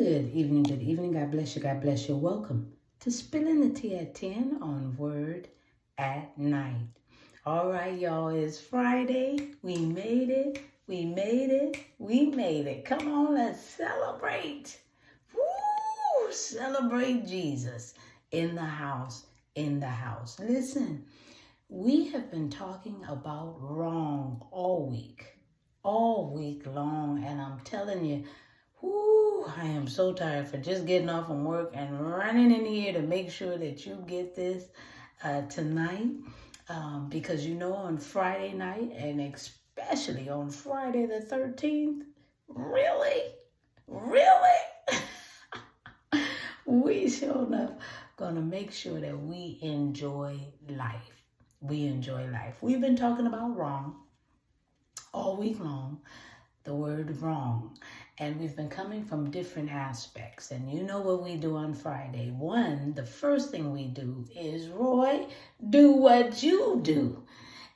Good evening, good evening. God bless you, God bless you. Welcome to Spilling the Tea at 10 on Word at Night. All right, y'all, it's Friday. We made it, we made it, we made it. Come on, let's celebrate. Woo! Celebrate Jesus in the house, in the house. Listen, we have been talking about wrong all week long, and I'm telling you, I am so tired for just getting off from work and running in here to make sure that you get this tonight. Because on Friday night, and especially on Friday the 13th, really, we sure enough gonna make sure that we enjoy life. We've been talking about wrong all week long, the word wrong. And we've been coming from different aspects. And you know what we do on Friday. The first thing we do is, Roy, do what you do.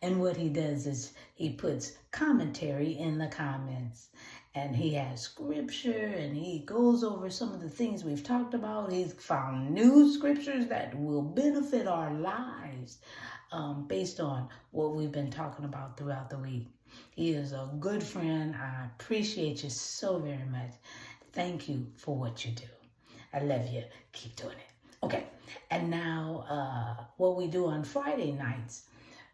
And what he does is he puts commentary in the comments. And he has scripture and he goes over some of the things we've talked about. He's found new scriptures that will benefit our lives based on what we've been talking about throughout the week. He is a good friend. I appreciate you so very much. Thank you for what you do. I love you. Keep doing it. Okay. And now what we do on Friday nights,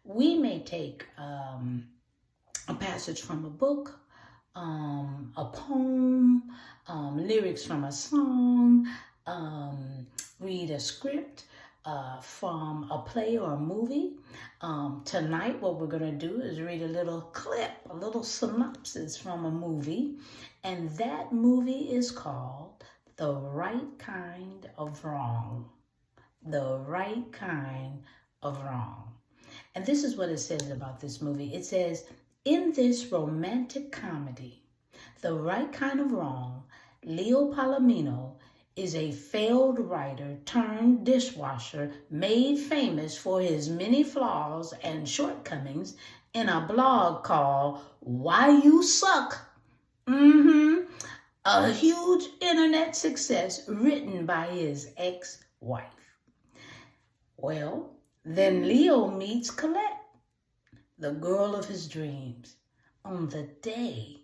we may take a passage from a book, a poem, lyrics from a song, read a script from a play or a movie. Tonight, what we're going to do is read a little clip, a little synopsis from a movie. And that movie is called The Right Kind of Wrong. The Right Kind of Wrong. And this is what it says about this movie. It says, in this romantic comedy, The Right Kind of Wrong, Leo Palomino is a failed writer turned dishwasher made famous for his many flaws and shortcomings in a blog called Why You Suck. A huge internet success written by his ex-wife. Well, then Leo meets Colette, the girl of his dreams, on the day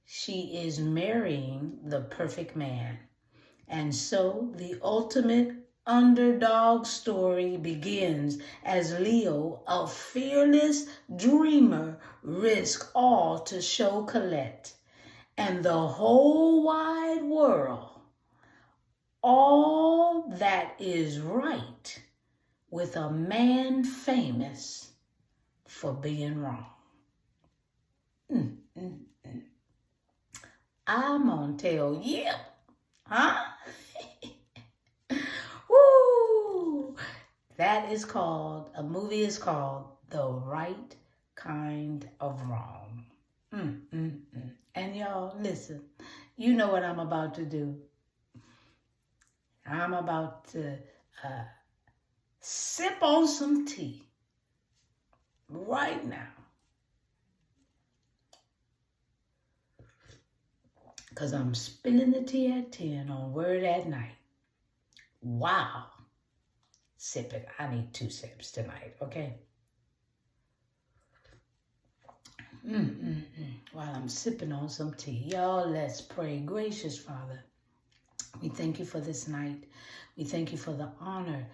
she is marrying the perfect man. And so the ultimate underdog story begins as Leo, a fearless dreamer, risks all to show Colette and the whole wide world all that is right with a man famous for being wrong. I'm gonna tell you. Huh? Woo! That is called, a movie is called The Right Kind of Wrong. And y'all, listen, you know what I'm about to do. I'm about to sip on some tea right now. Because I'm spilling the tea at 10 on Word at Night. Wow. Sip it. I need 2 sips tonight, okay? While I'm sipping on some tea. Y'all, let's pray. Gracious Father, we thank you for this night. We thank you for the honor,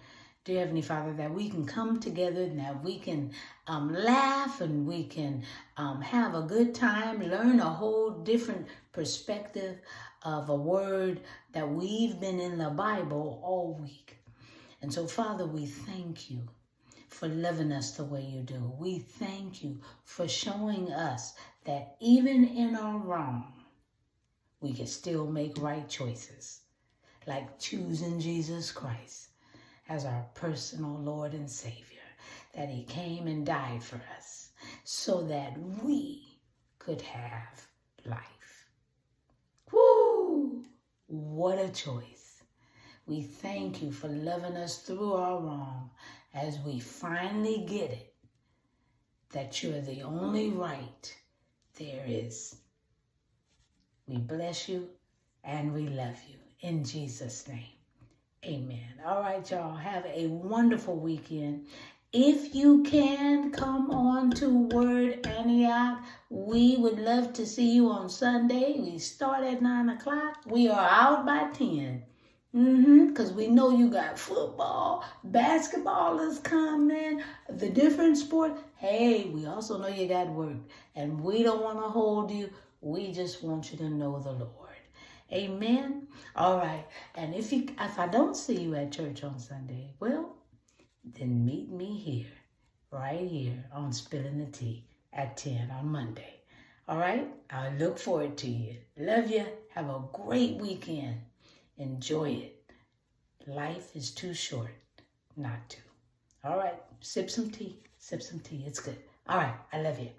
dear Heavenly Father, that we can come together and that we can laugh and we can have a good time, learn a whole different perspective of a word that we've been in the Bible all week. And so, Father, we thank you for loving us the way you do. We thank you for showing us that even in our wrong, we can still make right choices, like choosing Jesus Christ as our personal Lord and Savior, that he came and died for us so that we could have life. Woo! What a choice. We thank you for loving us through our wrong as we finally get it, that you're the only right there is. We bless you and we love you. in Jesus' name. Amen. All right, y'all. Have a wonderful weekend. If you can, come on to Word Antioch. We would love to see you on Sunday. We start at 9 o'clock. We are out by 10. Because we know you got football, basketball is coming, the different sport. Hey, we also know you got work. And we don't want to hold you. We just want you to know the Lord. Amen. All right. And if I don't see you at church on Sunday, well, then meet me here, right here on Spilling the Tea at 10 on Monday. All right. I look forward to you. Love you. Have a great weekend. Enjoy it. Life is too short not to. All right. Sip some tea. Sip some tea. It's good. All right. I love you.